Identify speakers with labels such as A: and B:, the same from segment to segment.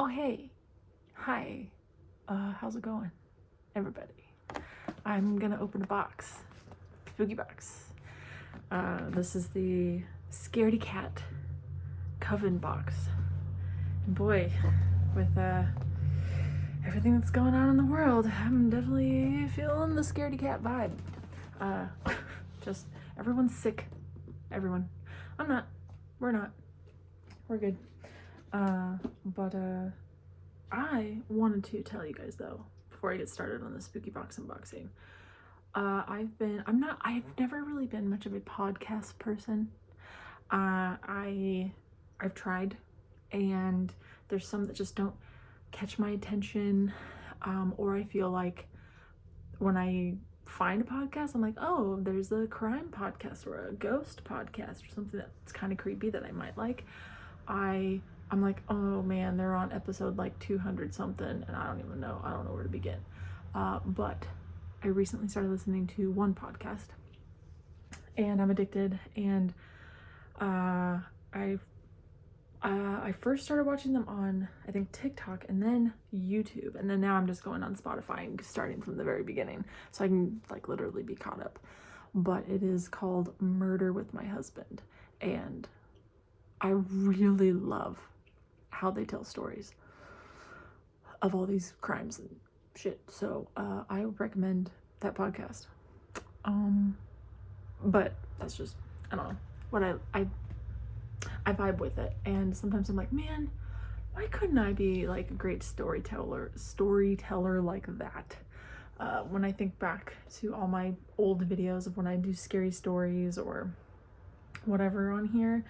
A: Oh, hey. Hi. How's it going, everybody? I'm gonna open a box. Spooky box. This is the Scaredy Cat Coven box. And boy, with everything that's going on in the world, I'm definitely feeling the Scaredy Cat vibe. Just everyone's sick. Everyone. I'm not. We're not. We're good. But I wanted to tell you guys though, before I get started on the spooky box unboxing, I've never really been much of a podcast person. I've tried, and there's some that just don't catch my attention, or I feel like when I find a podcast, I'm like, oh, there's a crime podcast or a ghost podcast or something that's kind of creepy that I might like. I'm like, oh man, they're on episode like 200 something, and I don't know where to begin. But I recently started listening to one podcast, and I'm addicted. And I first started watching them on, I think, TikTok, and then YouTube, and then now I'm just going on Spotify and starting from the very beginning, so I can like literally be caught up. But it is called Murder with My Husband, and I really love how they tell stories of all these crimes and shit. So I recommend that podcast. But that's just, I don't know, what I vibe with it. And sometimes I'm like, man, why couldn't I be like a great storyteller like that? When I think back to all my old videos of when I do scary stories or whatever on here,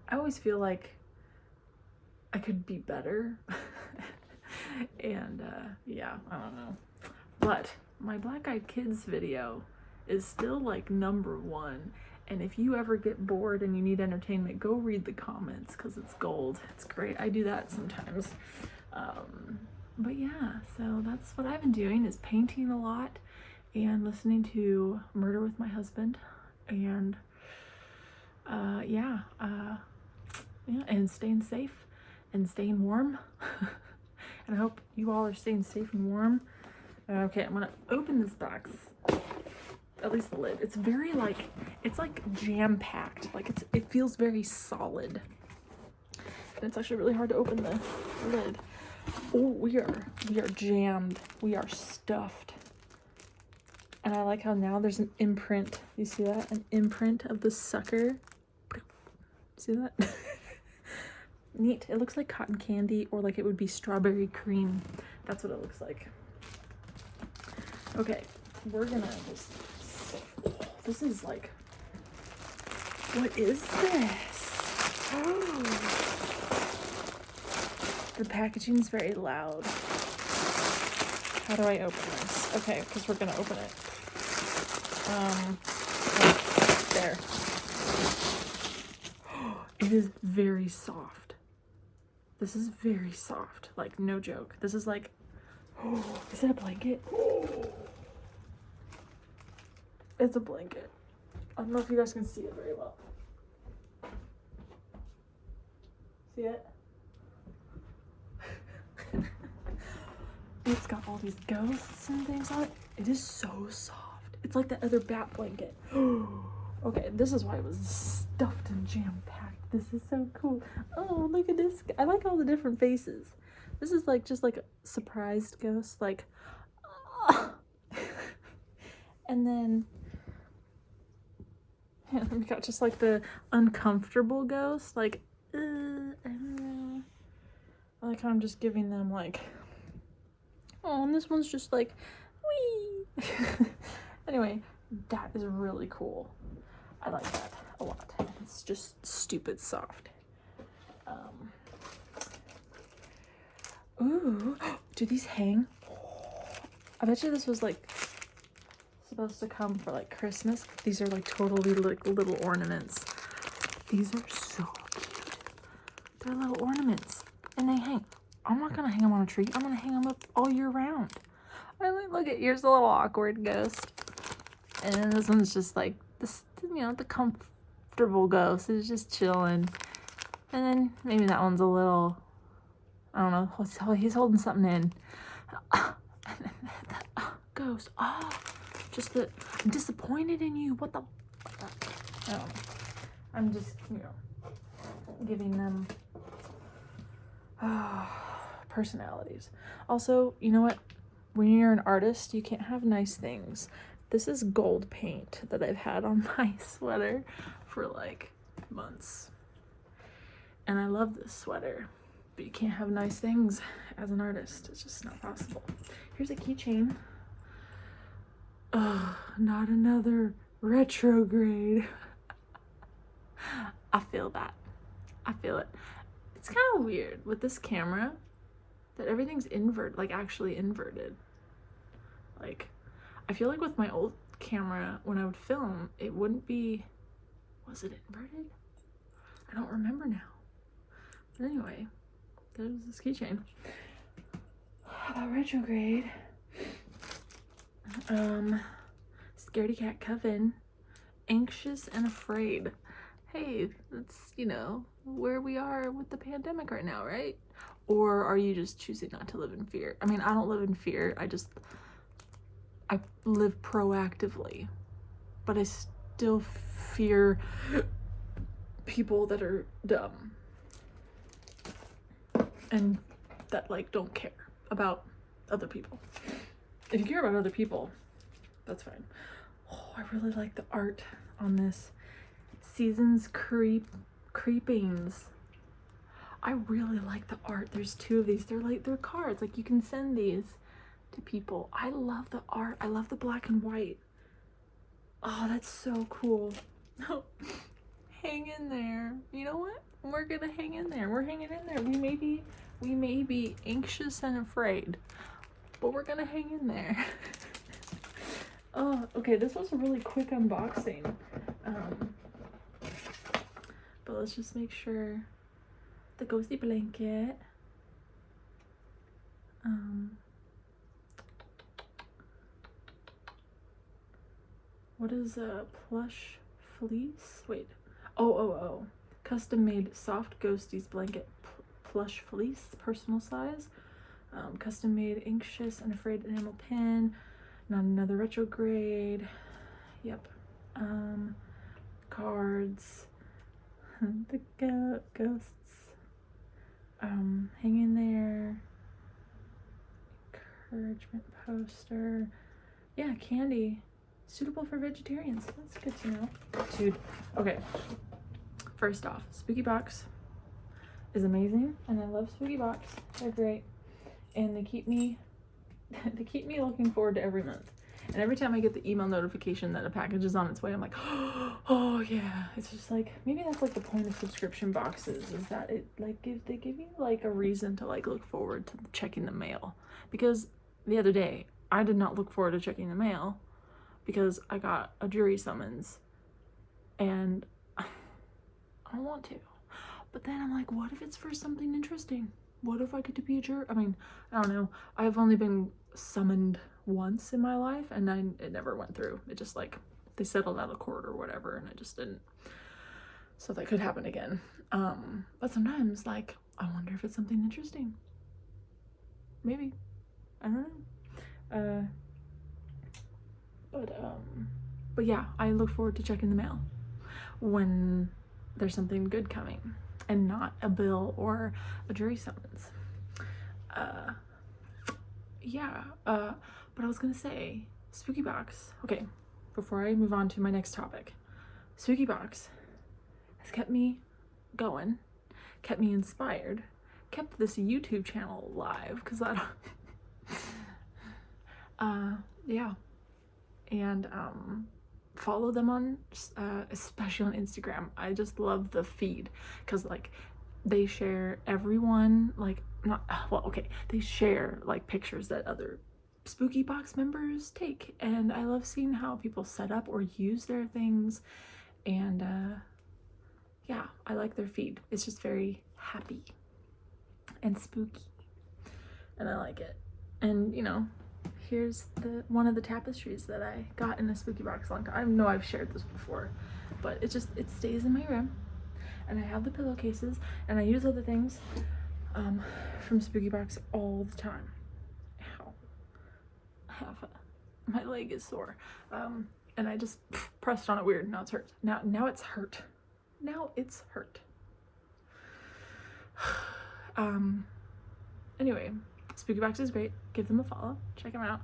A: I always feel like I could be better. And yeah, I don't know. But my Black Eyed Kids video is still like #1. And if you ever get bored and you need entertainment, go read the comments, because it's gold. It's great. I do that sometimes. But yeah, so that's what I've been doing, is painting a lot and listening to Murder with My Husband. And yeah, and staying safe and staying warm. And I hope you all are staying safe and warm. Okay, I'm gonna open this box. At least the lid. It's very like, it's like jam-packed. Like it feels very solid. And it's actually really hard to open the lid. Oh, we are jammed. We are stuffed. And I like how now there's an imprint. You see that? An imprint of the sucker. See that? Neat. It looks like cotton candy, or like it would be strawberry cream. That's what it looks like. Okay, we're gonna just, oh, this is like, what is this? Oh, the packaging is very loud. How do I open this? Okay, because we're gonna open it. There. It is very soft. This is very soft, like no joke. This is like, oh, is it a blanket? Oh. It's a blanket. I don't know if you guys can see it very well. See it? It's got all these ghosts and things on it. It is so soft. It's like that other bat blanket. Okay, this is why it was stuffed and jam-packed. This is so cool. Oh, look at this. I like all the different faces. This is like just like a surprised ghost, like, oh. And then we got just like the uncomfortable ghost, like, I don't know. I like how I'm just giving them like, oh, and this one's just like, wee. Anyway, that is really cool. I like that a lot. It's just stupid soft. Ooh, do these hang? I bet you this was like supposed to come for like Christmas. These are like totally like little ornaments. These are so cute. They're little ornaments, and they hang. I'm not gonna hang them on a tree. I'm gonna hang them up all year round. I like, look at, here's a little awkward ghost, and this one's just like this, you know, the comfortable ghost is just chilling. And then maybe that one's a little I don't know. He's holding something in. And then that goes. Oh, just the. I'm disappointed in you. What the? I don't know. I'm just, giving them personalities. Also, you know what? When you're an artist, you can't have nice things. This is gold paint that I've had on my sweater for like months. And I love this sweater, but you can't have nice things as an artist. It's just not possible. Here's a keychain. Oh, not another retrograde. I feel that. I feel it. It's kind of weird with this camera that everything's inverted, like actually inverted. Like, I feel like with my old camera, when I would film, it wouldn't be, was it inverted? I don't remember now. But anyway, there's this keychain. How about retrograde? Scaredy cat coven, anxious and afraid. Hey, that's, where we are with the pandemic right now, right? Or are you just choosing not to live in fear? I mean, I don't live in fear. I live proactively, but I still fear people that are dumb and that don't care about other people. If you care about other people, that's fine. Oh, I really like the art on this. Seasons creepings. I really like the art. There's 2 of these. They're cards. Like, you can send these to people. I love the art. I love the black and white. Oh, that's so cool. Hang in there. You know what? We're gonna hang in there. We're hanging in there. We may be anxious and afraid, but we're gonna hang in there. Oh, okay. This was a really quick unboxing. But let's just make sure the ghosty blanket. What is a plush fleece? Wait. Oh. Custom made soft ghosties blanket plush fleece, personal size. Custom made anxious and afraid enamel pin. Not another retrograde. Yep. Cards. The ghosts. Hang in there. Encouragement poster. Yeah, candy. Suitable for vegetarians. That's good to know. Dude. Okay. First off, Spooky Box is amazing, and I love Spooky Box. They're great. And they keep me looking forward to every month. And every time I get the email notification that a package is on its way, I'm like, oh yeah. It's just like, maybe that's the point of subscription boxes, is that it they give you a reason to look forward to checking the mail. Because the other day, I did not look forward to checking the mail because I got a jury summons and I don't want to. But then I'm like, what if it's for something interesting? What if I get to be a juror? I mean, I don't know. I've only been summoned once in my life, and it never went through. It just they settled out of court or whatever, and I just didn't. So that could happen again. But sometimes I wonder if it's something interesting. Maybe. I don't know. But yeah, I look forward to checking the mail when there's something good coming and not a bill or a jury summons. But I was gonna say, Spooky Box. Okay, before I move on to my next topic, Spooky Box has kept me going, kept me inspired, kept this YouTube channel alive, because I don't and follow them on especially on Instagram. I just love the feed, because they share everyone they share pictures that other Spooky Box members take, and I love seeing how people set up or use their things. And I like their feed. It's just very happy and spooky, and I like it. And here's one of the tapestries that I got in a Spooky Box long time. I know I've shared this before, but it stays in my room, and I have the pillowcases, and I use other things. from Spooky Box all the time. Ow. My leg is sore. And I just pressed on it weird. Now it's hurt. Now it's hurt. Now it's hurt. Anyway, Spooky Box is great. Give them a follow. Check them out.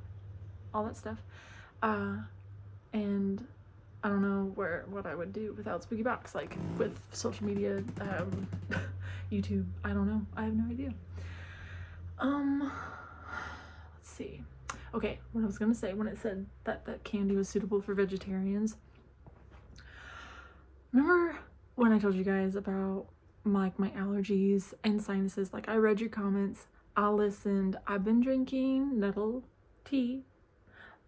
A: All that stuff. And I don't know what I would do without Spooky Box, like with social media, YouTube. I don't know. I have no idea. Let's see. Okay, what I was gonna say when it said that candy was suitable for vegetarians. Remember when I told you guys about my allergies and sinuses? Like, I read your comments, I listened, I've been drinking nettle tea,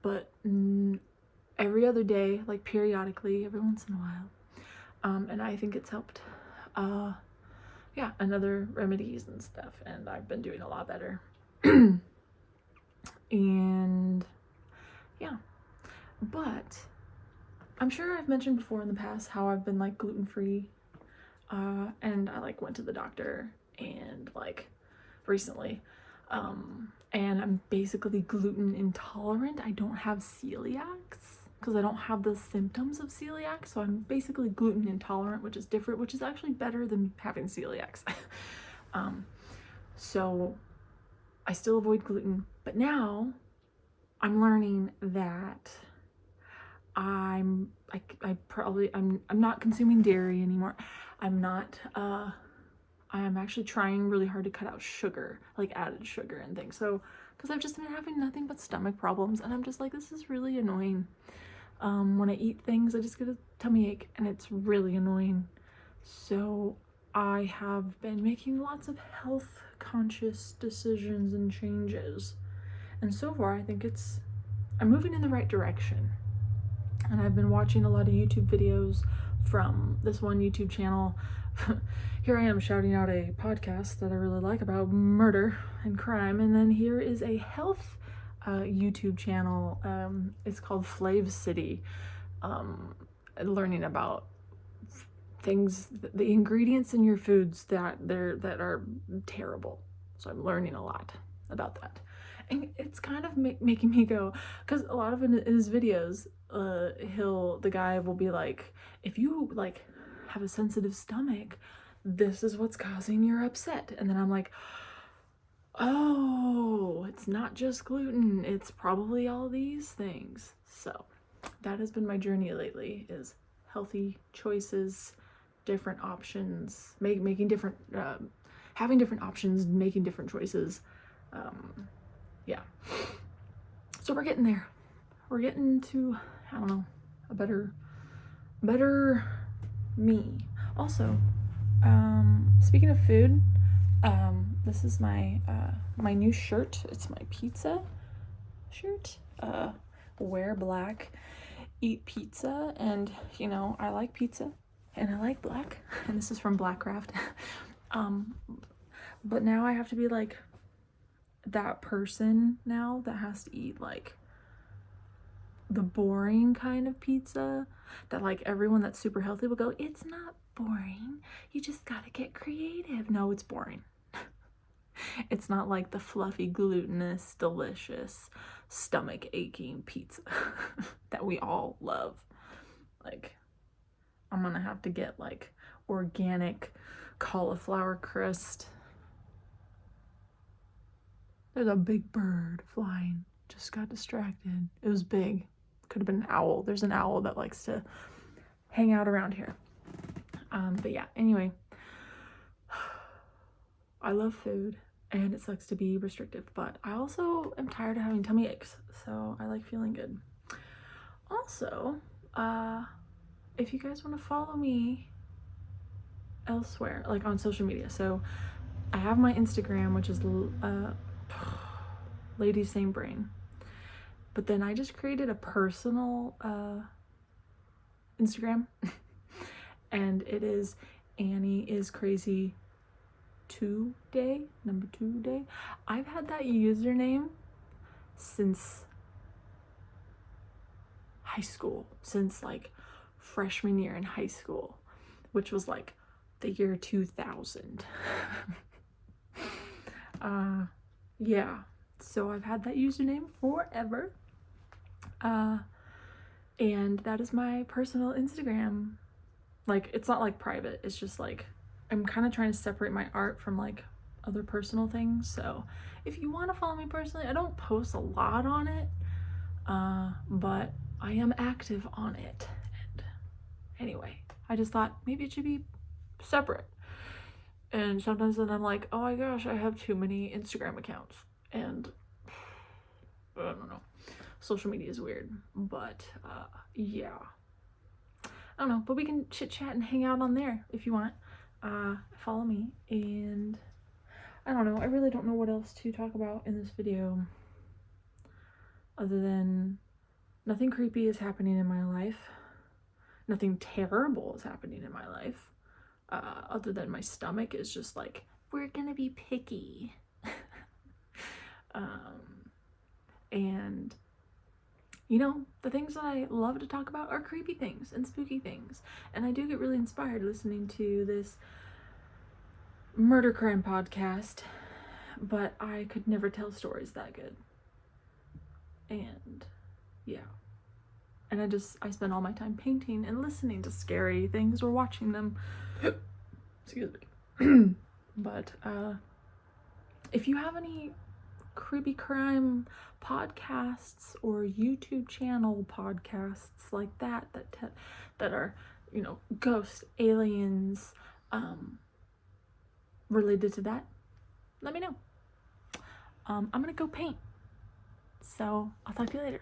A: but every other day, like periodically, every once in a while. And I think it's helped. Yeah, and other remedies and stuff, and I've been doing a lot better. And yeah, but I'm sure I've mentioned before in the past how I've been like gluten-free, and I like went to the doctor and like recently, and I'm basically gluten intolerant. I don't have celiacs because I don't have the symptoms of celiac, so I'm basically gluten intolerant, which is different, which is actually better than having celiacs. So I still avoid gluten, but now I'm learning that I'm not consuming dairy anymore. I'm actually trying really hard to cut out sugar, like added sugar and things. So, because I've just been having nothing but stomach problems, and I'm just like, this is really annoying. When I eat things, I just get a tummy ache, and it's really annoying. So I have been making lots of health conscious decisions and changes, and so far I think I'm moving in the right direction. And I've been watching a lot of YouTube videos from this one YouTube channel. Here I am shouting out a podcast that I really like about murder and crime, and then here is a health YouTube channel. It's called Flav City, learning about things, the ingredients in your foods that are terrible. So I'm learning a lot about that, and it's kind of making me go, because a lot of in his videos, the guy will be like, if you like have a sensitive stomach, this is what's causing your upset. And then I'm like, oh, it's not just gluten, it's probably all these things. So that has been my journey lately, is healthy choices, different options, making different, having different options, making different choices. Yeah. So we're getting there. We're getting to, I don't know, a better me. Also, speaking of food, this is my my new shirt. It's my pizza shirt. Wear black, eat pizza, and you know, I like pizza and I like black, and this is from Blackcraft. But now I have to be like that person now that has to eat like the boring kind of pizza that like everyone that's super healthy will go, it's not boring, you just gotta get creative. No, it's boring. It's not like the fluffy, glutinous, delicious, stomach aching pizza that we all love. Like, I'm gonna have to get like organic cauliflower crust. There's a big bird flying. Just got distracted. It was big. Could have been an owl. There's an owl that likes to hang out around here. But yeah, anyway. I love food, and it sucks to be restrictive, but I also am tired of having tummy aches, so I like feeling good. Also, if you guys want to follow me elsewhere, like on social media, so I have my Instagram, which is Lady Same Brain, but then I just created a personal Instagram, and it is Annie is Crazy 2 day, number 2 day. I've had that username since high school, since like freshman year in high school, which was like the year 2000. Yeah, so I've had that username forever. And that is my personal Instagram. Like, it's not like private, it's just like I'm kind of trying to separate my art from like other personal things. So if you want to follow me personally, I don't post a lot on it, but I am active on it. And anyway, I just thought maybe it should be separate. And sometimes then I'm like, oh my gosh, I have too many Instagram accounts. And I don't know. Social media is weird. But yeah. I don't know. But we can chit chat and hang out on there if you want. Follow me. And I don't know. I really don't know what else to talk about in this video. Other than nothing creepy is happening in my life. Nothing terrible is happening in my life. Other than my stomach is just like, we're gonna be picky. And you know, the things that I love to talk about are creepy things and spooky things. And I do get really inspired listening to this murder crime podcast, but I could never tell stories that good. And yeah. And I spend all my time painting and listening to scary things or watching them. Excuse me. But if you have any creepy crime podcasts or YouTube channel podcasts like that are, you know, ghosts, aliens, related to that, let me know. I'm gonna go paint. So I'll talk to you later.